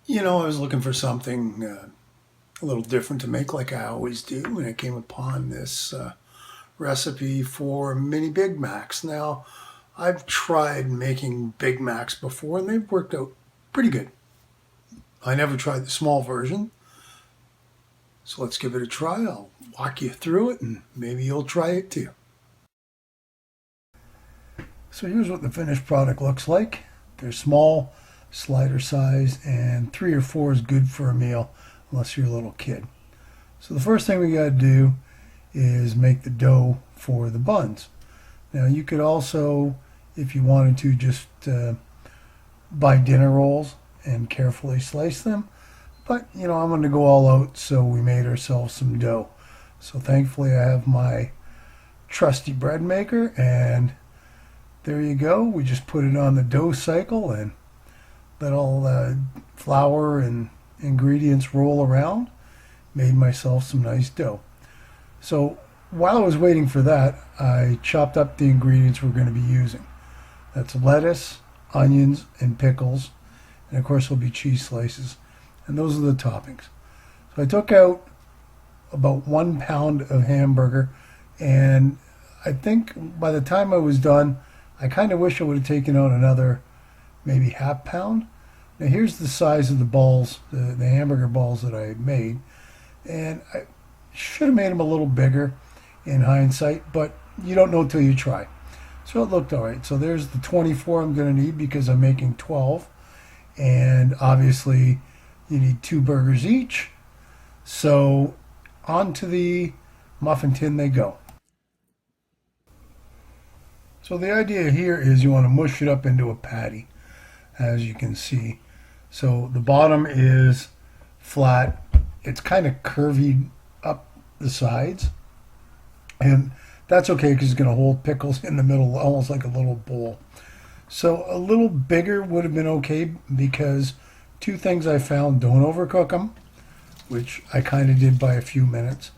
I was looking for something a little different to make like I always do, and I came upon this recipe for mini Big Macs. Now, I've tried making Big Macs before, and they've worked out pretty good. I never tried the small version, so let's give it a try. I'll walk you through it, and maybe you'll try it too. So here's what the finished product looks like. They're small, slider size, and 3 or 4 is good for a meal, unless you're a little kid. So the first thing we got to do is make the dough for the buns. Now you could also, if you wanted to, just buy dinner rolls and carefully slice them. But I'm going to go all out, so we made ourselves some dough. So thankfully I have my trusty bread maker, and there you go. We just put it on the dough cycle and let all the flour and ingredients roll around. Made myself some nice dough. So while I was waiting for that, I chopped up the ingredients we're going to be using. That's lettuce, onions, and pickles. And of course there'll be cheese slices. And those are the toppings. So I took out about 1 pound of hamburger, and I think by the time I was done, I kind of wish I would have taken out another maybe ½ pound. Now here's the size of the balls, the hamburger balls that I made. And I should have made them a little bigger in hindsight, but you don't know till you try. So it looked all right. So there's the 24 I'm going to need because I'm making 12. And obviously you need 2 burgers each. So onto the muffin tin they go. So the idea here is you want to mush it up into a patty, as you can see. So the bottom is flat. It's kind of curvy up the sides. And that's okay because it's going to hold pickles in the middle, almost like a little bowl. So a little bigger would have been okay because 2 things I found: don't overcook them, which I kind of did by a few minutes,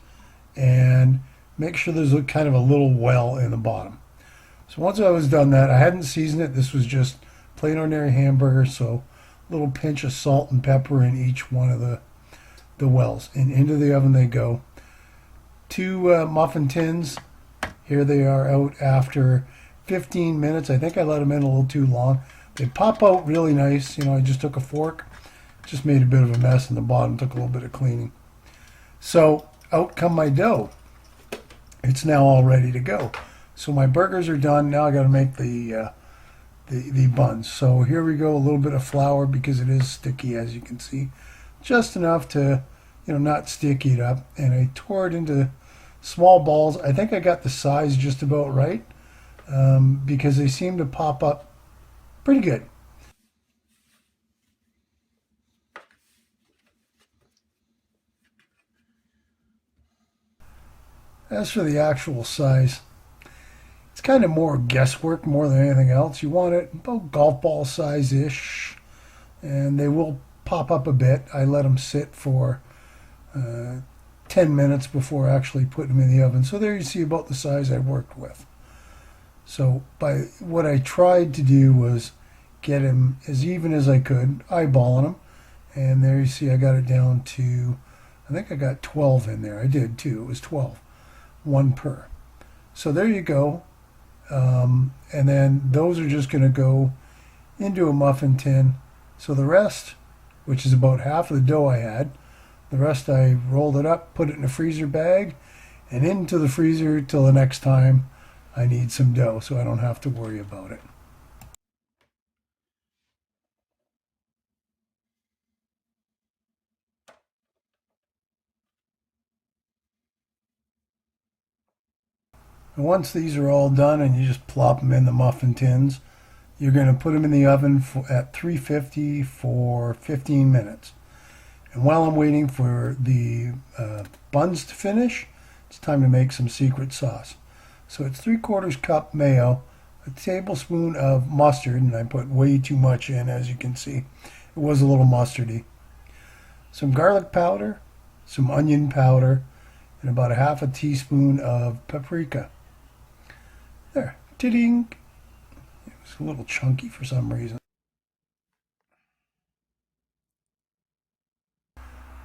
and make sure there's a kind of a little well in the bottom. So once I was done that, I hadn't seasoned it. This was just plain ordinary hamburger, so a little pinch of salt and pepper in each one of the wells. And into the oven they go. 2 muffin tins. Here they are out after 15 minutes. I think I let them in a little too long. They pop out really nice. I just took a fork, just made a bit of a mess in the bottom, took a little bit of cleaning. So out come my dough. It's now all ready to go. So my burgers are done. Now I got to make the buns. So here we go. A little bit of flour because it is sticky, as you can see, just enough to not sticky it up. And I tore it into small balls. I think I got the size just about right because they seem to pop up pretty good. As for the actual size, it's kind of more guesswork more than anything else. You want it about golf ball size-ish, and they will pop up a bit. I let them sit for 10 minutes before actually putting them in the oven. So there you see about the size I worked with. So by what I tried to do was get them as even as I could, eyeballing them. And there you see I got it down to, I think I got 12 in there. I did too. It was 12, 1 per. So there you go. And then those are just going to go into a muffin tin. So the rest, which is about half of the dough I had, the rest I rolled it up, put it in a freezer bag, and into the freezer till the next time I need some dough so I don't have to worry about it. And once these are all done and you just plop them in the muffin tins, you're going to put them in the oven at 350 for 15 minutes. And while I'm waiting for the buns to finish, it's time to make some secret sauce. So it's 3/4 cup mayo, a tablespoon of mustard, and I put way too much in, as you can see. It was a little mustardy. Some garlic powder, some onion powder, and about a half a teaspoon of paprika. There, ta-ding! It was a little chunky for some reason.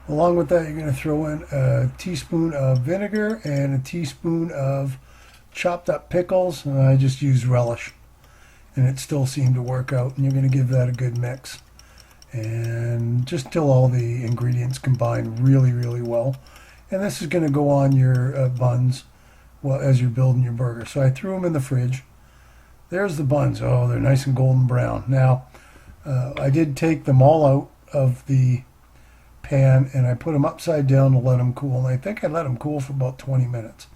Along with that, you're going to throw in a teaspoon of vinegar and a teaspoon of chopped up pickles. I just used relish, and it still seemed to work out. And you're going to give that a good mix. And just till all the ingredients combine really, really well. And this is going to go on your buns well as you're building your burger. So I threw them in the fridge. There's the buns. Oh, they're nice and golden brown. Now, I did take them all out of the pan and I put them upside down to let them cool. And I think I let them cool for about 20 minutes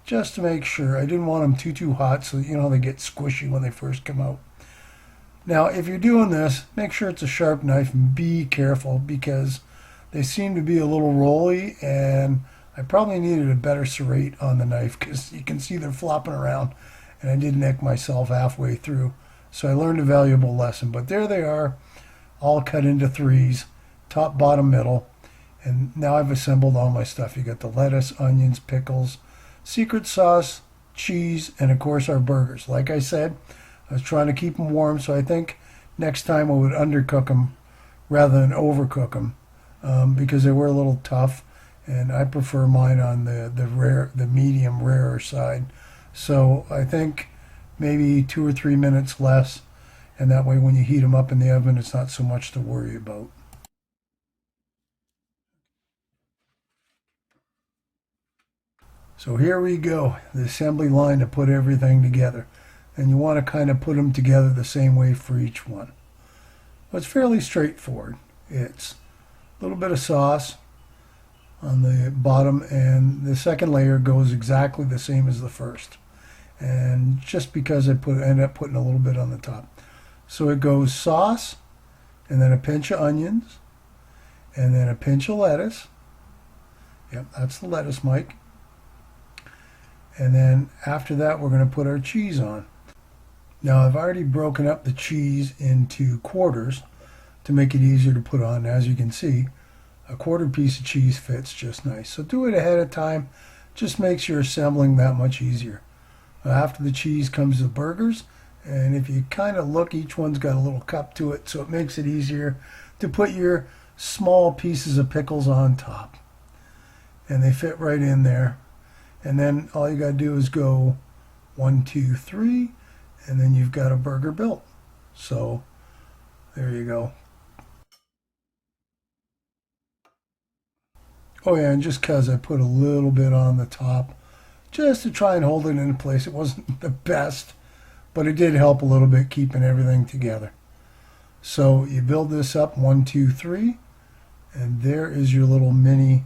just to make sure. I didn't want them too hot, so you know they get squishy when they first come out. Now, if you're doing this, make sure it's a sharp knife and be careful because they seem to be a little rolly, and I probably needed a better serrate on the knife because you can see they're flopping around, and I did nick myself halfway through. So I learned a valuable lesson. But there they are, all cut into threes, top, bottom, middle. And now I've assembled all my stuff. You got the lettuce, onions, pickles, secret sauce, cheese, and of course our burgers. Like I said, I was trying to keep them warm, so I think next time I would undercook them rather than overcook them because they were a little tough, and I prefer mine on the medium rarer side. So I think maybe 2 or 3 minutes less, and that way when you heat them up in the oven, it's not so much to worry about. So here we go, the assembly line to put everything together. And you want to kind of put them together the same way for each one. But it's fairly straightforward. It's a little bit of sauce on the bottom, and the second layer goes exactly the same as the first. And just because I ended up putting a little bit on the top. So it goes sauce, and then a pinch of onions, and then a pinch of lettuce. Yep, that's the lettuce, Mike. And then after that, we're going to put our cheese on. Now I've already broken up the cheese into quarters to make it easier to put on. As you can see, a quarter piece of cheese fits just nice. So do it ahead of time. Just makes your assembling that much easier. After the cheese comes the burgers, and if you kind of look, each one's got a little cup to it, so it makes it easier to put your small pieces of pickles on top. And they fit right in there. And then all you got to do is go 1, 2, 3. And then you've got a burger built. So there you go. Oh yeah, and just because I put a little bit on the top, just to try and hold it in place. It wasn't the best, but it did help a little bit keeping everything together. So you build this up 1, 2, 3, and there is your little mini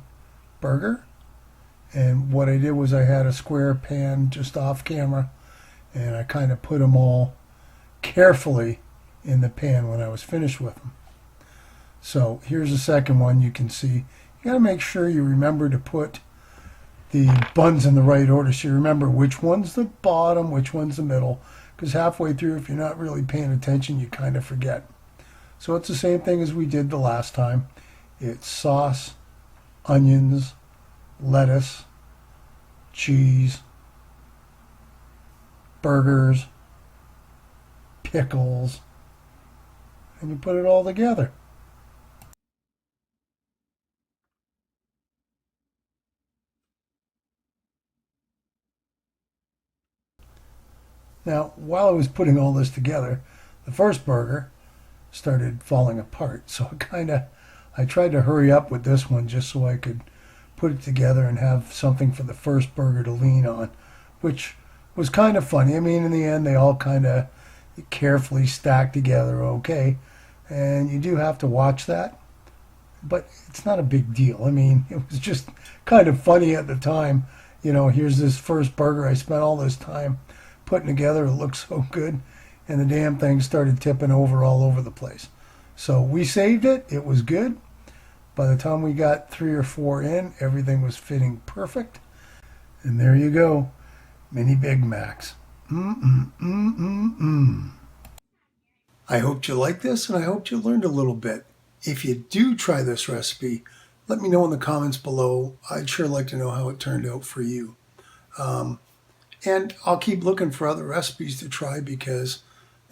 burger. And what I did was I had a square pan just off camera, and I kind of put them all carefully in the pan when I was finished with them. So here's the second one. You can see you got to make sure you remember to put the buns in the right order, so you remember which one's the bottom, which one's the middle, because halfway through, if you're not really paying attention, you kind of forget. So it's the same thing as we did the last time. It's sauce, onions, lettuce, cheese, burgers, pickles, and you put it all together. Now, while I was putting all this together, the first burger started falling apart. So I tried to hurry up with this one just so I could put it together and have something for the first burger to lean on, which was kind of funny. I mean, in the end, they all kind of carefully stacked together okay. And you do have to watch that, but it's not a big deal. I mean, it was just kind of funny at the time. You know, here's this first burger I spent all this time putting together. It looks so good, and the damn thing started tipping over all over the place. So we saved it. It was good. By the time we got 3 or 4 in, everything was fitting perfect. And there you go, mini Big Macs. I hope you liked this, and I hope you learned a little bit. If you do try this recipe, let me know in the comments below. I'd sure like to know how it turned out for you. And I'll keep looking for other recipes to try because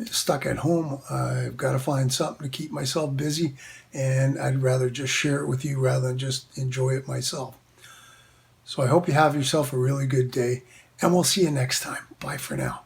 stuck at home. I've got to find something to keep myself busy, and I'd rather just share it with you rather than just enjoy it myself. So I hope you have yourself a really good day, and we'll see you next time. Bye for now.